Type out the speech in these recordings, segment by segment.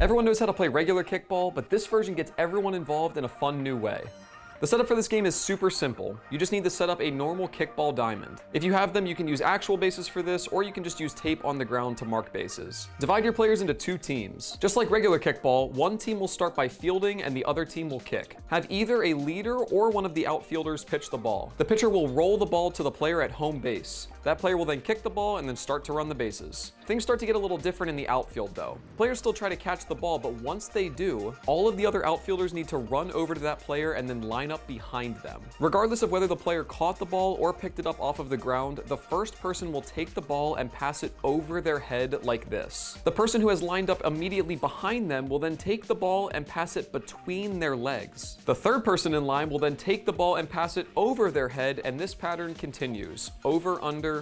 Everyone knows how to play regular kickball, but this version gets everyone involved in a fun new way. The setup for this game is super simple. You just need to set up a normal kickball diamond. If you have them, you can use actual bases for this, or you can just use tape on the ground to mark bases. Divide your players into 2 teams. Just like regular kickball, one team will start by fielding and the other team will kick. Have either a leader or one of the outfielders pitch the ball. The pitcher will roll the ball to the player at home base. That player will then kick the ball and then start to run the bases. Things start to get a little different in the outfield though. Players still try to catch the ball, but once they do, all of the other outfielders need to run over to that player and then line up behind them. Regardless of whether the player caught the ball or picked it up off of the ground, the first person will take the ball and pass it over their head like this. The person who has lined up immediately behind them will then take the ball and pass it between their legs. The third person in line will then take the ball and pass it over their head, and this pattern continues. Over, under,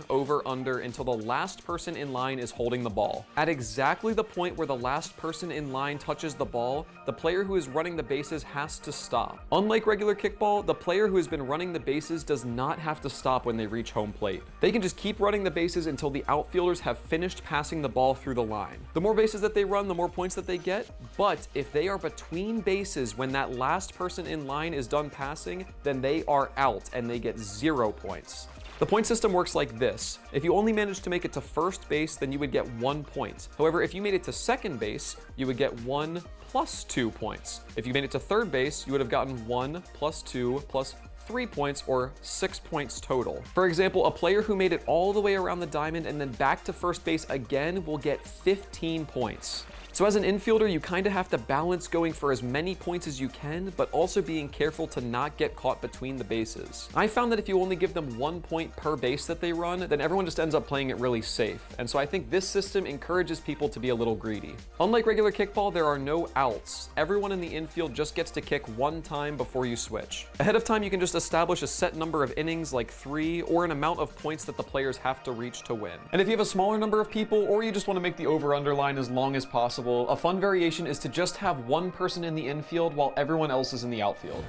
until the last person in line is holding the ball. At exactly the point where the last person in line touches the ball, the player who is running the bases has to stop. Unlike regular kickball, the player who has been running the bases does not have to stop when they reach home plate. They can just keep running the bases until the outfielders have finished passing the ball through the line. The more bases that they run, the more points that they get, but if they are between bases when that last person in line is done passing, then they are out and they get 0 points. The point system works like this. If you only managed to make it to first base, then you would get 1 point. However, if you made it to second base, you would get 1 plus 2 points. If you made it to third base, you would have gotten 1 plus 2 plus 3 points, or 6 points total. For example, a player who made it all the way around the diamond and then back to first base again will get 15 points. So as an infielder, you kind of have to balance going for as many points as you can, but also being careful to not get caught between the bases. I found that if you only give them 1 point per base that they run, then everyone just ends up playing it really safe. And so I think this system encourages people to be a little greedy. Unlike regular kickball, there are no outs. Everyone in the infield just gets to kick 1 time before you switch. Ahead of time, you can just establish a set number of innings, like 3, or an amount of points that the players have to reach to win. And if you have a smaller number of people, or you just want to make the over-under line as long as possible, a fun variation is to just have one person in the infield while everyone else is in the outfield.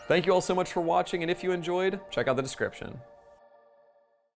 Thank you all so much for watching, and if you enjoyed, check out the description.